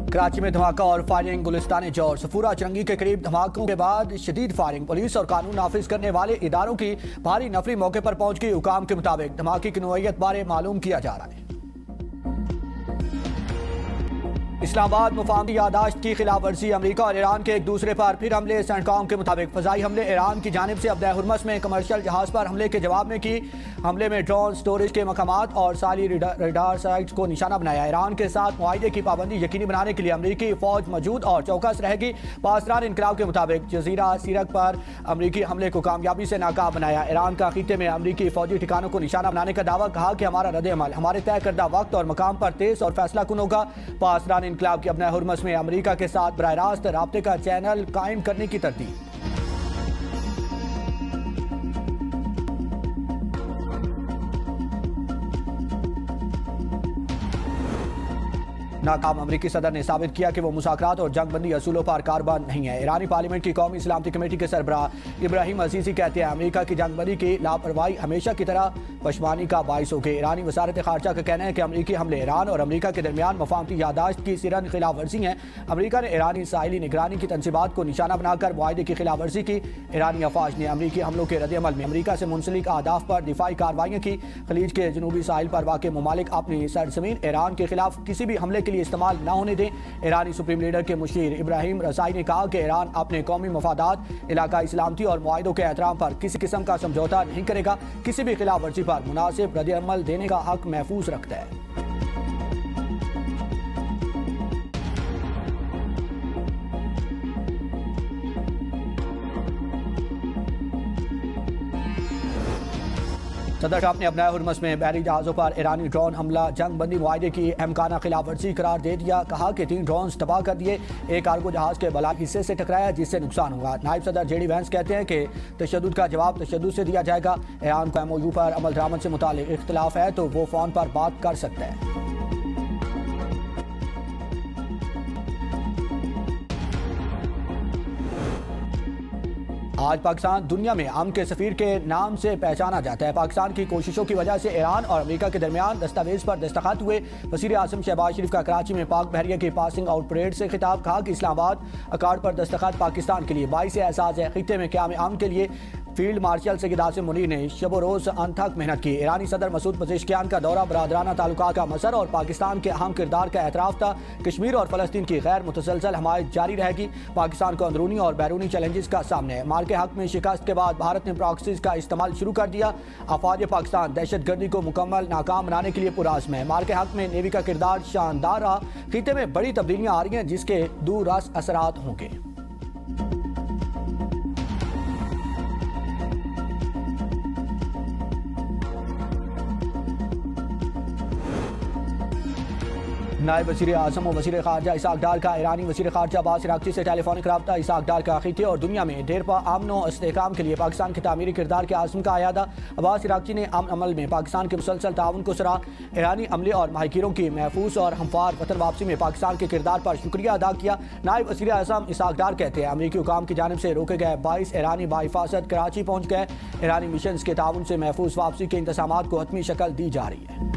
कराची में धमाका और फायरिंग, गुलिस्तान जोर सफूरा चरंगी के करीब धमाकों के बाद शदीद फायरिंग। पुलिस और कानून नाफिज करने वाले इदारों की भारी नफरी मौके पर पहुंच गई। हुकाम के मुताबिक धमाके की नौइयत बारे मालूम किया जा रहा है। इस्लामाबाद मुफाहमती यादाश्त की खिलाफ वर्जी, अमरीका और ईरान के एक दूसरे पर फिर हमले। सेंटकॉम के मुताबिक फजाई हमले ईरान की जानिब से अब्दा हुर्मस में कमर्शियल जहाज पर हमले के जवाब में की। हमले में ड्रोन, स्टोरेज के मकामात और साली रडार साइट्स को निशाना बनाया। ईरान के साथ मुआहिदे की पाबंदी यकीनी बनाने के लिए अमरीकी फौज मौजूद और चौकस रहेगी। पासदार इनकलाब के मुताबिक जजीरा सीरक पर अमरीकी हमले को कामयाबी से नाकाम बनाया। ईरान का खित्ते में अमरीकी फौजी ठिकानों को निशाना बनाने का दावा, कहा कि हमारा रद्द-ए-अमल हमारे तय करदा वक्त और मकाम पर तेज और फैसला कुन होगा। पासदार इनकलाब की अपना हुर्मस में अमरीका के साथ बराह रास्त राब्ते का चैनल कायम करने की तरतीब। नाकाम अमरीकी सदर ने साबित किया कि वो मुज़ाकरात और जंगबंदी असूलों पर कारबान नहीं है। ईरानी पार्लियामेंट की कौमी सलामती कमेटी के सरबराह इब्राहिम अजीजी कहते हैं अमरीका की जंगबंदी की लापरवाही हमेशा की तरह पशमानी का बाइस हो गई। ईरानी वजारत खारजा का कहना है कि अमरीकी हमले ईरान और अमरीका के दरमियान मुफाहमती यादाश्त की सिरन खिलाफ वर्जी है। अमरीका ने ईरानी साहिली निगरानी की तनसीबात को निशाना बनाकर मुआहिदे की खिलाफ वर्जी की। ईरानी अफवाज ने अमरीकी हमलों के रद्द-ए-अमल में अमरीका से मुंसलिक अहदाफ पर दिफाई कार्रवाइयाँ की। खलीज के जनूबी साहिल पर वाक़ ममालिक अपनी सरजमीन ईरान के खिलाफ किसी भी हमले के लिए इस्तेमाल न होने दें। ईरानी सुप्रीम लीडर के मुशीर इब्राहिम रसाई ने कहा कि ईरान अपने कौमी मफादात, इलाकाई सलामती और मुआहिदों के एहतराम पर किसी किस्म का समझौता नहीं करेगा। किसी भी खिलाफ वर्जी पर मुनासिब रद्द-ए-अमल देने का हक महफूज रखता है। सदर ट्रंप ने अपना हुर्मस में बहरी जहाज़ों पर ईरानी ड्रोन हमला जंगबंदी मुआहिदे की अहमकाना खिलाफ वर्जी करार दे दिया। कहा कि 3 ड्रोन तबाह कर दिए, एक कार्गो जहाज के बला हिस्से से टकराया जिससे नुकसान हुआ। नायब सदर जेडी वैंस कहते हैं कि तशद्दुद का जवाब तशद्दुद से दिया जाएगा। ईरान को MOU पर अमल दरामद से मुतालिक इख्तिलाफ है तो वो फ़ोन पर बात कर सकता है। आज पाकिस्तान दुनिया में अमन के सफीर के नाम से पहचाना जाता है। पाकिस्तान की कोशिशों की वजह से ईरान और अमेरिका के दरमियान दस्तावेज पर दस्तखत हुए। वज़ीर आज़म शहबाज शरीफ का कराची में पाक बहरिया की पासिंग आउट परेड से खिताब, कहा कि इस्लामाबाद अकार्ड पर दस्तखत पाकिस्तान के लिए बाइस एहसास है। खित्ते में क़याम अमन के लिए फील्ड मार्शल सैयद आसिम मुनीर ने शब रोज़ अनथक मेहनत की। ईरानी सदर मसूद पज़ेश्कियान का दौरा बरादराना ताल्लुकात का मसर और पाकिस्तान के अहम किरदार का एतराफ़ था। कश्मीर और फ़लस्तीन की गैर मुतसलसल हमायत जारी रहेगी। पाकिस्तान को अंदरूनी और बैरूनी चैलेंजेस का सामना है। मार के हक में शिकस्त के बाद भारत ने प्रॉक्सीज का इस्तेमाल शुरू कर दिया। अफवाज पाकिस्तान दहशत गर्दी को मुकम्मल नाकाम बनाने के लिए पुराज़्म है। मार के हक में नेवी का किरदार शानदार रहा। खित्ते में बड़ी तब्दीलियाँ आ रही हैं जिसके दूररास असरात होंगे। नायब वज़ीर आज़म और वज़ीर ख़ारजा इसाक डार का ईरानी वज़ीर ख़ारजा अब्बास इराक़ची से टेलीफोनिक रब्ता। इसाक डार का खित्ते और दुनिया में देर पा अमन और इस्तेहकाम के लिए पाकिस्तान के तामीरी किरदार के आज़म का आयादा। अब्बास इराक़ची ने अमन अमल में पाकिस्तान के मुसलसल ताउन को सराहा। ईरानी अमले और माहिकीरों की महफूज और हमवार वतन वापसी में पाकिस्तान के किरदार पर शुक्रिया अदा किया। नायब वज़ीर आज़म इसाक डार कहते हैं अमरीकी हुकाम की जानिब से रोके गए 22 ईरानी बाहिफाजत कराची पहुँच गए। ईरानी मिशन के ताउन से महफूज वापसी के इंतज़ामात को हतमी शक्ल दी जा रही है।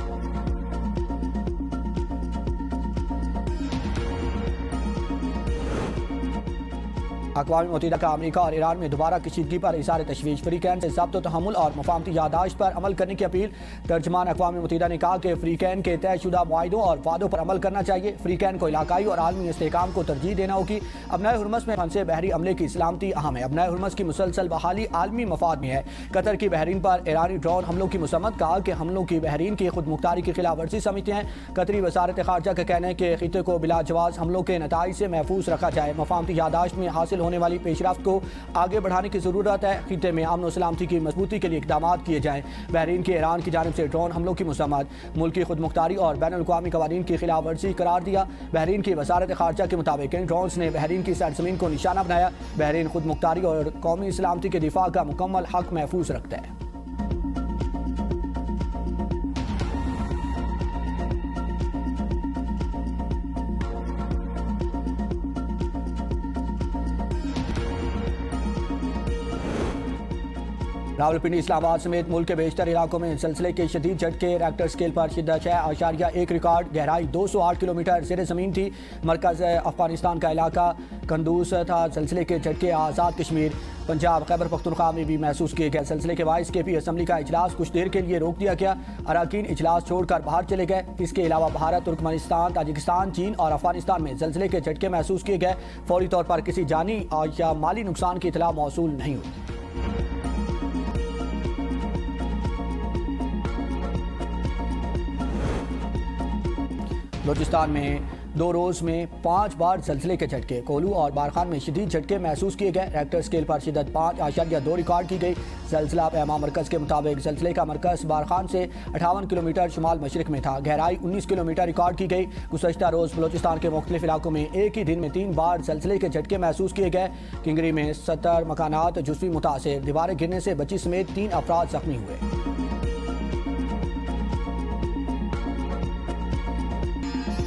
अक़वाम मुत्तहिदा का अमरीका और ईरान में दोबारा कशीदगी पर इज़हार तशवीश। फ्रीकैन से ज़ब्त तहम्मुल और मुफाहमती यादाश्त पर अमल करने की अपील। तर्जमान अक़वाम मुत्तहिदा ने कहा कि फ्रीकैन के तयशुदा मुआहिदों और वादों पर अमल करना चाहिए। फ्रीकैन को इलाकाई और आलमी इस्तेहकाम को तरजीह देना होगी। अपना हुर्मस में फंसे बहरी अमले की सलामती अहम है। अपना हुर्मस की मुसलसल बहाली आलमी मफाद में है। कतर की बहरीन पर ईरानी ड्रोन हमलों की मसम्मत, कहा कि हमलों की बहरीन की खुद मुख्तारी की खिलाफ वर्जी समझते हैं। कतरी वजारत खारजा का कहना है कि खित्ते को बिला जवाज़ हमलों के नताइज से महफूज रखा जाए। मुफाहमती यादाश्त में हासिल होने वाली पेशरफ्त को आगे बढ़ाने की जरूरत है। खित्ते में अमन और सलामती की मजबूती के लिए इक़दाम किए जाएं। बहरीन के ईरान की जानिब से ड्रोन हमलों की मसम्मत मुल्क की खुद मुख्तारी और बैनुल अक़वामी क़वानीन की खिलाफ वर्जी करार दिया। बहरीन की वजारत खारजा के मुताबिक इन ड्रोन्स ने बहरीन की सरजमीन को निशाना बनाया। बहरीन खुद मुख्तारी और कौमी सलामती के दिफा का मुकम्मल हक महफूज रखता है। रावलपिंडी, इस्लामाबाद समेत मुल्क के बेशतर इलाकों में ज़लज़ले के शदीद झटके। रेक्टर स्केल पर शिद्दत 6.1 रिकॉर्ड। गहराई 208 किलोमीटर ज़ेर ज़मीन थी। मरकज़ अफगानिस्तान का इलाका कंदूज था। ज़लज़ले के झटके आज़ाद कश्मीर, पंजाब, खैबर पख्तूनख्वा में भी महसूस किए गए। ज़लज़ले के बाइस KP असम्बली का इजलास कुछ देर के लिए रोक दिया गया। अरकान इजलास छोड़कर बाहर चले गए। इसके अलावा भारत, तुर्कमेनिस्तान, ताजिकिस्तान, चीन और अफगानिस्तान में ज़लज़ले के झटके महसूस किए गए। फौरी तौर पर किसी जानी या माली नुकसान की इतला मौसूल नहीं हुई। बलूचिस्तान में 2 रोज़ में 5 बार ज़लज़ले के झटके। कोलू और बारखान में शदीद झटके महसूस किए गए। रेक्टर स्केल पर शिद्दत 5.2 रिकॉर्ड की गई। ज़लज़ला पैमा मरकज़ के मुताबिक ज़लज़ले का मरकज़ बारखान से 58 किलोमीटर शुमाल मशरिक में था। गहराई 19 किलोमीटर रिकॉर्ड की गई। गुज़श्ता रोज़ बलूचिस्तान के मुख्तलिफ इलाकों में एक ही दिन में 3 बार ज़लज़ले के झटके महसूस किए गए। किंगरी में 70 मकानात जुज़वी मुतासिर। दीवारें गिरने से बच्ची समेत 3 अफराद ज़ख्मी हुए।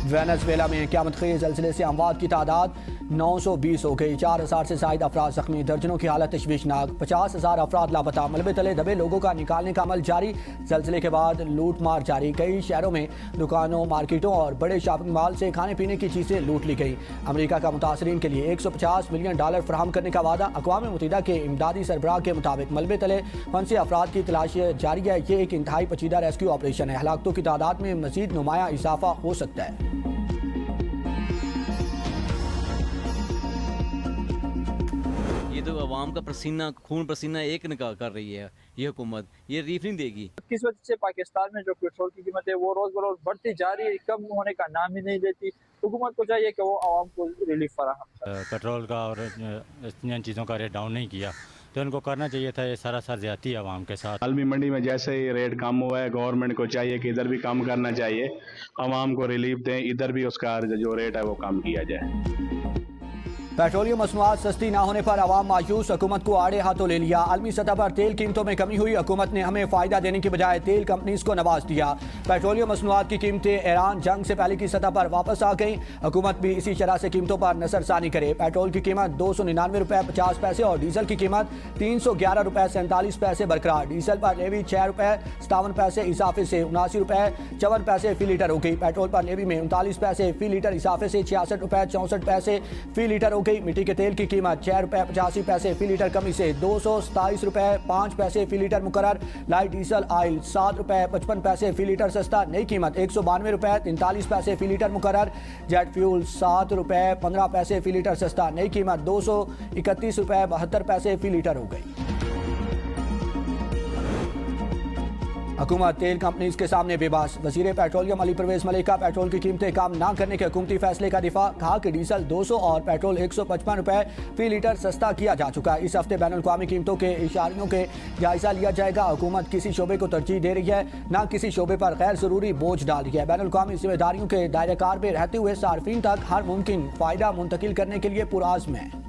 वेनेज़ुएला में क़यामत ख़ेज़ ज़लज़ले से अमवात की तादाद 920 हो गई। 4000 से ज़ायद अफराद ज़ख्मी। दर्जनों की हालत तशवीशनाक। 50,000 अफराद लापता। मलबे तले दबे लोगों का निकालने का अमल जारी। ज़लज़ले के बाद लूट मार जारी। कई शहरों में दुकानों, मार्केटों और बड़े शॉपिंग मॉल से खाने पीने की चीज़ें लूट ली गई। अमेरिका का मुतासरीन के लिए $150 मिलियन फराहम करने का वादा। अक़वाम मुत्तहिदा के इमदादी सरबराह के मुताबिक मलबे तले फंसे अफराद की तलाशी जारी है। ये एक इंतहाई पेचीदा रेस्क्यू ऑपरेशन है। हलाकतों की तादाद में मज़ीद नुमाया इजाफा हो सकता है। ये तो अवाम का पसीना, खून पसीना एक निकाह कर रही है ये हुकूमत। ये रिलीफ नहीं देगी। किस वजह से पाकिस्तान में जो पेट्रोल की कीमत है वो रोज बरोज बढ़ती जा रही है, कम होने का नाम ही नहीं लेती। हुकूमत को चाहिए कि वो आवाम को रिलीफ फराहम करे। पेट्रोल का और इन चीज़ों का रेट डाउन नहीं किया तो उनको करना चाहिए था। ये सरासर ज्यादती है आवाम के साथ। आलमी मंडी में जैसे ही रेट कम हुआ है, गवर्नमेंट को चाहिए कि इधर भी कम करना चाहिए, आवाम को रिलीफ दें, इधर भी उसका जो रेट है वो कम किया जाए। पेट्रोलियम मसनूआत सस्ती ना होने पर आवाम मायूस। हुकूमत को आड़े हाथों ले लिया। आलमी सतह पर तेल कीमतों में कमी हुई। हुकूमत ने हमें फ़ायदा देने की बजाय तेल कंपनीज को नवाज दिया। पेट्रोलियम मसनूआत की कीमतें ईरान जंग से पहले की सतह पर वापस आ गईं। हुकूमत भी इसी शरह से कीमतों पर नजरसानी करे। पेट्रोल की कीमत $299.50 और डीजल की कीमत $311.47 बरकरार। डीजल पर लेवी $6.57 इजाफे से $79.54 फी लीटर हो गई। पेट्रोल पर लेवी में $39 फी लीटर इजाफे से $66.64 फी लीटर हो गई। मिट्टी के तेल की कीमत $6.85 फी लीटर कमी से $227.05 फी लीटर मुकर्रर। लाइट डीजल ऑयल $7.55 फी लीटर सस्ता। नई कीमत $192.43 फी लीटर मुकर्रर। जेट फ्यूल $7.15 फी लीटर सस्ता। नई कीमत $231.72 फी लीटर हो गई। हुकूमत तेल कंपनीज के सामने बेबस। वज़ीर पेट्रोलियम अली परवेज मलिका पेट्रोल की कीमतें कम ना करने के हुकूमती फैसले का दिफा। कहा कि डीजल 200 और पेट्रोल $155 फी लीटर सस्ता किया जा चुका है। इस हफ्ते बैनुल अक़वामी कीमतों के इशारियों के जायजा लिया जाएगा। हुकूमत किसी शोबे को तरजीह दे रही है, ना किसी शोबे पर गैर ज़रूरी बोझ डाल रही है। बैनुल अक़वामी जिम्मेदारियों के दायरे कार में रहते हुए सार्फिन तक हर मुमकिन फ़ायदा मुंतकिल करने के लिए पुरआज़्म है।